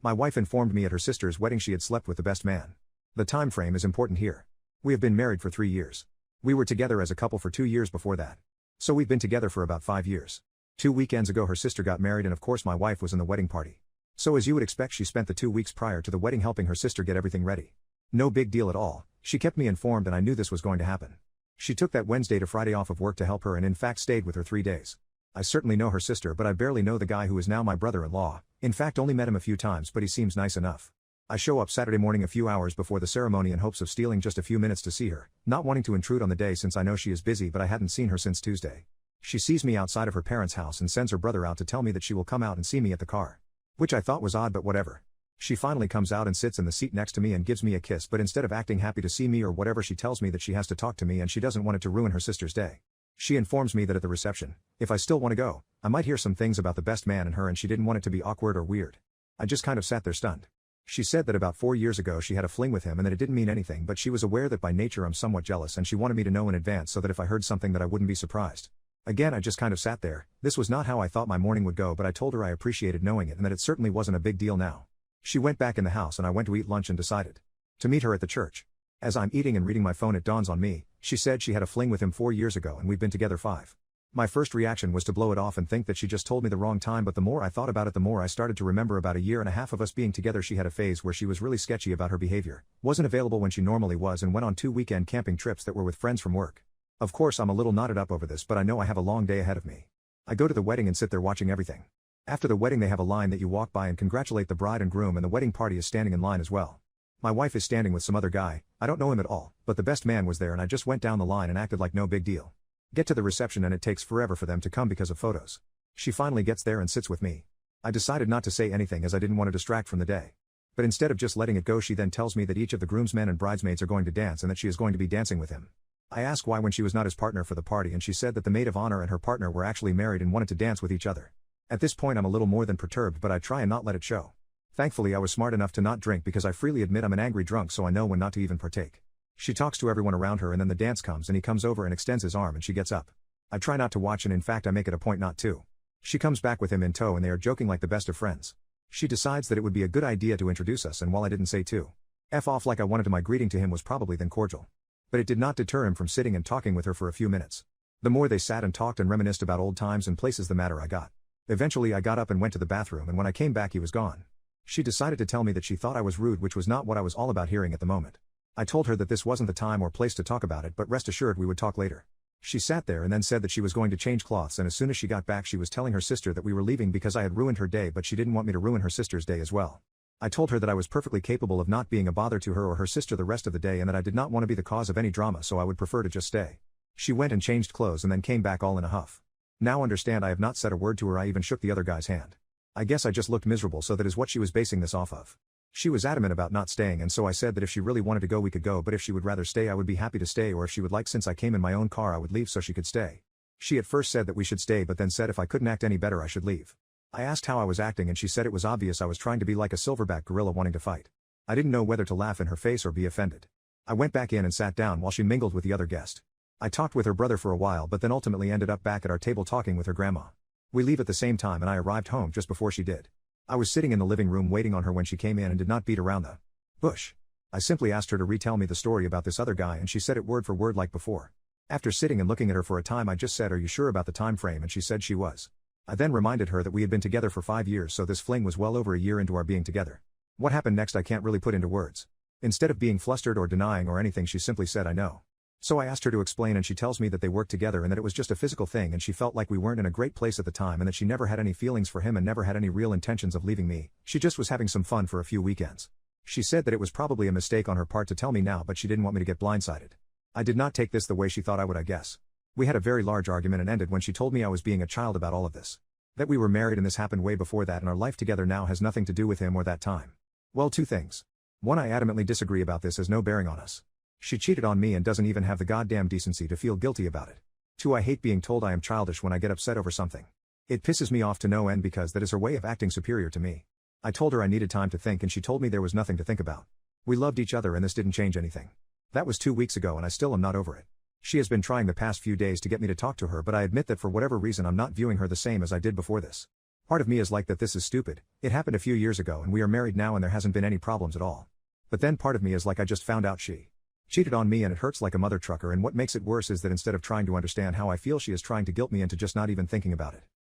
My wife informed me at her sister's wedding she had slept with the best man. The time frame is important here. We have been married for 3 years. We were together as a couple for 2 years before that. So we've been together for about 5 years. 2 weekends ago her sister got married and of course my wife was in the wedding party. So as you would expect she spent the 2 weeks prior to the wedding helping her sister get everything ready. No big deal at all, she kept me informed and I knew this was going to happen. She took that Wednesday to Friday off of work to help her and in fact stayed with her 3 days. I certainly know her sister but I barely know the guy who is now my brother-in-law, in fact only met him a few times but he seems nice enough. I show up Saturday morning a few hours before the ceremony in hopes of stealing just a few minutes to see her, not wanting to intrude on the day since I know she is busy but I hadn't seen her since Tuesday. She sees me outside of her parents' house and sends her brother out to tell me that she will come out and see me at the car. Which I thought was odd but whatever. She finally comes out and sits in the seat next to me and gives me a kiss but instead of acting happy to see me or whatever she tells me that she has to talk to me and she doesn't want it to ruin her sister's day. She informs me that at the reception, if I still want to go, I might hear some things about the best man and her and she didn't want it to be awkward or weird. I just kind of sat there stunned. She said that about 4 years ago she had a fling with him and that it didn't mean anything but she was aware that by nature I'm somewhat jealous and she wanted me to know in advance so that if I heard something that I wouldn't be surprised. Again I just kind of sat there, this was not how I thought my morning would go but I told her I appreciated knowing it and that it certainly wasn't a big deal now. She went back in the house and I went to eat lunch and decided to meet her at the church. As I'm eating and reading my phone it dawns on me, she said she had a fling with him 4 years ago and we've been together 5. My first reaction was to blow it off and think that she just told me the wrong time but the more I thought about it the more I started to remember about a year and a half of us being together she had a phase where she was really sketchy about her behavior, wasn't available when she normally was and went on 2 weekend camping trips that were with friends from work. Of course I'm a little knotted up over this but I know I have a long day ahead of me. I go to the wedding and sit there watching everything. After the wedding they have a line that you walk by and congratulate the bride and groom and the wedding party is standing in line as well. My wife is standing with some other guy, I don't know him at all, but the best man was there and I just went down the line and acted like no big deal. Get to the reception and it takes forever for them to come because of photos. She finally gets there and sits with me. I decided not to say anything as I didn't want to distract from the day. But instead of just letting it go she then tells me that each of the groomsmen and bridesmaids are going to dance and that she is going to be dancing with him. I ask why when she was not his partner for the party and she said that the maid of honor and her partner were actually married and wanted to dance with each other. At this point I'm a little more than perturbed but I try and not let it show. Thankfully I was smart enough to not drink because I freely admit I'm an angry drunk so I know when not to even partake. She talks to everyone around her and then the dance comes and he comes over and extends his arm and she gets up. I try not to watch and in fact I make it a point not to. She comes back with him in tow and they are joking like the best of friends. She decides that it would be a good idea to introduce us and while I didn't say to F off like I wanted to my greeting to him was probably then cordial. But it did not deter him from sitting and talking with her for a few minutes. The more they sat and talked and reminisced about old times and places the madder I got. Eventually I got up and went to the bathroom and when I came back he was gone. She decided to tell me that she thought I was rude which was not what I was all about hearing at the moment. I told her that this wasn't the time or place to talk about it but rest assured we would talk later. She sat there and then said that she was going to change clothes and as soon as she got back she was telling her sister that we were leaving because I had ruined her day but she didn't want me to ruin her sister's day as well. I told her that I was perfectly capable of not being a bother to her or her sister the rest of the day and that I did not want to be the cause of any drama so I would prefer to just stay. She went and changed clothes and then came back all in a huff. Now understand I have not said a word to her I even shook the other guy's hand. I guess I just looked miserable so that is what she was basing this off of. She was adamant about not staying and so I said that if she really wanted to go we could go but if she would rather stay I would be happy to stay or if she would like since I came in my own car I would leave so she could stay. She at first said that we should stay but then said if I couldn't act any better I should leave. I asked how I was acting and she said it was obvious I was trying to be like a silverback gorilla wanting to fight. I didn't know whether to laugh in her face or be offended. I went back in and sat down while she mingled with the other guest. I talked with her brother for a while but then ultimately ended up back at our table talking with her grandma. We leave at the same time and I arrived home just before she did. I was sitting in the living room waiting on her when she came in and did not beat around the bush. I simply asked her to retell me the story about this other guy and she said it word for word like before. After sitting and looking at her for a time I just said are you sure about the time frame and she said she was. I then reminded her that we had been together for 5 years so this fling was well over a year into our being together. What happened next I can't really put into words. Instead of being flustered or denying or anything she simply said I know. So I asked her to explain and she tells me that they worked together and that it was just a physical thing and she felt like we weren't in a great place at the time and that she never had any feelings for him and never had any real intentions of leaving me, she just was having some fun for a few weekends. She said that it was probably a mistake on her part to tell me now but she didn't want me to get blindsided. I did not take this the way she thought I would I guess. We had a very large argument and ended when she told me I was being a child about all of this. That we were married and this happened way before that and our life together now has nothing to do with him or that time. Well 2 things. 1 I adamantly disagree about this has no bearing on us. She cheated on me and doesn't even have the goddamn decency to feel guilty about it. 2 I hate being told I am childish when I get upset over something. It pisses me off to no end because that is her way of acting superior to me. I told her I needed time to think and she told me there was nothing to think about. We loved each other and this didn't change anything. That was 2 weeks ago and I still am not over it. She has been trying the past few days to get me to talk to her but I admit that for whatever reason I'm not viewing her the same as I did before this. Part of me is like that this is stupid, it happened a few years ago and we are married now and there hasn't been any problems at all. But then part of me is like I just found out she cheated on me and it hurts like a mother trucker, and what makes it worse is that instead of trying to understand how I feel, she is trying to guilt me into just not even thinking about it.